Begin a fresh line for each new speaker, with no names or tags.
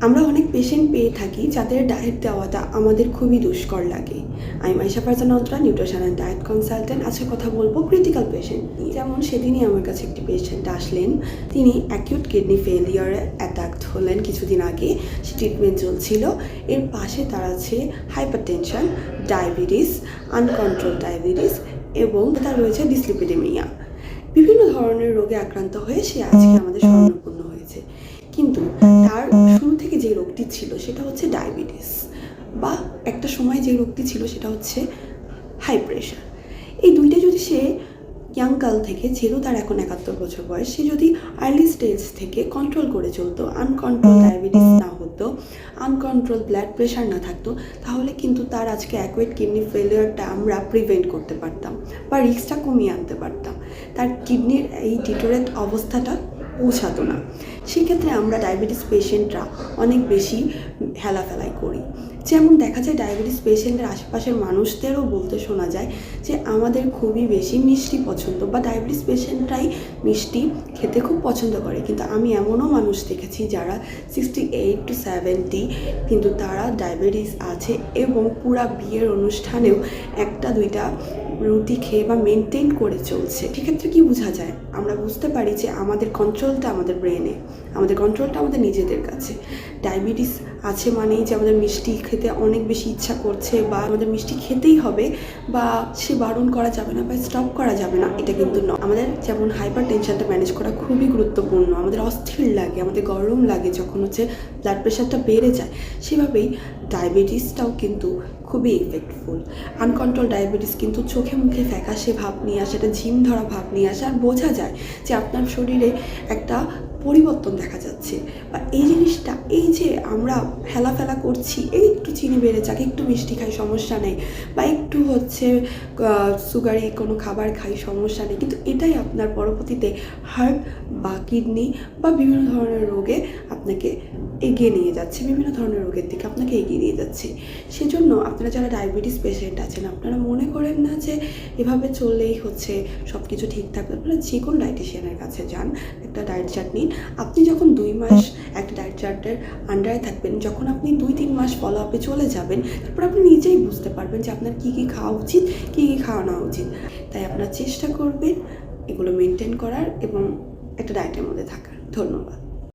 আমরা অনেক পেশেন্ট পেয়ে থাকি যাদের ডায়েট দেওয়াটা আমাদের খুবই দুষ্কর লাগে। আমি Maisha Farzana Antara, nutrition and diet consultant. আজকে কথা বলবো ক্রিটিক্যাল পেশেন্ট নিয়ে। যেমন সেদিনই আমার কাছে একটি পেশেন্ট আসলেন, তিনি অ্যাকিউট কিডনি ফেলিয়ারে অ্যাটাকড হলেন কিছুদিন আগে। সে ট্রিটমেন্ট চলছিল। এর পাশে তার আছে হাইপারটেনশন, ডায়াবেটিস, আনকন্ট্রোল ডায়াবেটিস এবং তার রয়েছে ডিসলিপিডেমিয়া। বিভিন্ন ধরনের রোগে আক্রান্ত হয়ে সে আজকে আমাদের শরণাপন্ন হয়েছে। কিন্তু তার শুরু থেকে যে রোগটি ছিল সেটা হচ্ছে ডায়াবেটিস, বা একটা সময় যে রোগটি ছিল সেটা হচ্ছে হাই প্রেশার। এই দুইটা যদি সে ইয়াংকাল থেকে, যেহেতু তার এখন 71 বছর বয়স, সে যদি আর্লি স্টেজ থেকে কন্ট্রোল করে চলতো, আনকন্ট্রোল ডায়াবেটিস না হতো, আনকন্ট্রোল ব্লাড প্রেশার না থাকতো, তাহলে কিন্তু তার আজকে অ্যাকুয়েট কিডনি ফেলিয়ারটা আমরা প্রিভেন্ট করতে পারতাম বা রিস্কটা কমিয়ে আনতে পারতাম। তার কিডনির এই ডিটোরেট অবস্থাটা পৌঁছাতো না। সেক্ষেত্রে আমরা ডায়াবেটিস পেশেন্টরা অনেক বেশি হেলাফেলাই করি। যেমন দেখা যায় ডায়াবেটিস পেশেন্টের আশেপাশের মানুষদেরও বলতে শোনা যায় যে আমাদের খুবই বেশি মিষ্টি পছন্দ, বা ডায়াবেটিস পেশেন্টরাই মিষ্টি খেতে খুব পছন্দ করে। কিন্তু আমি এমনও মানুষ দেখেছি যারা 68 to 70, কিন্তু তারা ডায়াবেটিস আছে এবং পুরা বিয়ের অনুষ্ঠানেও একটা দুইটা রুটি খেয়ে বা মেনটেন করে চলছে। সেক্ষেত্রে কি বোঝা যায়? আমরা বুঝতে পারি যে আমাদের কন্ট্রোলটা আমাদের ব্রেনে, আমাদের কন্ট্রোলটা আমাদের নিজেদের কাছে। ডায়াবেটিস আছে মানেই যে আমাদের মিষ্টি খেতে অনেক বেশি ইচ্ছা করছে, বা আমাদের মিষ্টি খেতেই হবে, বা সে বারণ করা যাবে না বা স্টপ করা যাবে না, এটা কিন্তু নয়। আমাদের যেমন হাইপার টেনশনটা ম্যানেজ করা খুবই গুরুত্বপূর্ণ। আমাদের অস্থির লাগে, আমাদের গরম লাগে যখন ব্লাড প্রেশারটা বেড়ে যায়, সেভাবেই ডায়াবেটিসটাও কিন্তু খুবই ইফেক্টফুল। আনকন্ট্রোল ডায়াবেটিস কিন্তু চোখে মুখে ফ্যাকাশে ভাব নিয়ে আসে, একটা ঝিম ধরা ভাব নিয়ে আসে, আর বোঝা যায় যে আপনার শরীরে একটা পরিবর্তন দেখা যাচ্ছে। বা এই জিনিসটা, এই যে আমরা হেলাফেলা করছি, এই একটু চিনি বেড়ে যাক, একটু মিষ্টি খাই সমস্যা নেই, বা একটু সুগারি কোনো খাবার খাই সমস্যা নেই, কিন্তু এটাই আপনার পরবর্তীতে হার্ট বা কিডনি বা বিভিন্ন ধরনের রোগে আপনাকে এগিয়ে নিয়ে যাচ্ছে, বিভিন্ন ধরনের রোগের দিকে আপনাকে এগিয়ে নিয়ে যাচ্ছে। সেজন্য আপনারা যারা ডায়াবেটিস পেশেন্ট আছেন, আপনারা মনে করেন না যে এভাবে চললেই সব কিছু ঠিক থাকবে। আপনারা যে কোনো ডায়েটিশিয়ানের কাছে যান, একটা ডায়েট চার্ট নিন। আপনি যখন 2 মাস একটা ডায়েট চার্টের আন্ডারে থাকবেন, যখন আপনি 2-3 মাস ফলো আপে চলে যাবেন, তারপর আপনি নিজেই বুঝতে পারবেন যে আপনার কী কী খাওয়া উচিত, কী কী খাওয়া না উচিত। তাই আপনারা চেষ্টা করবেন এগুলো মেনটেন করার এবং একটা ডায়েটের মধ্যে থাকার। ধন্যবাদ।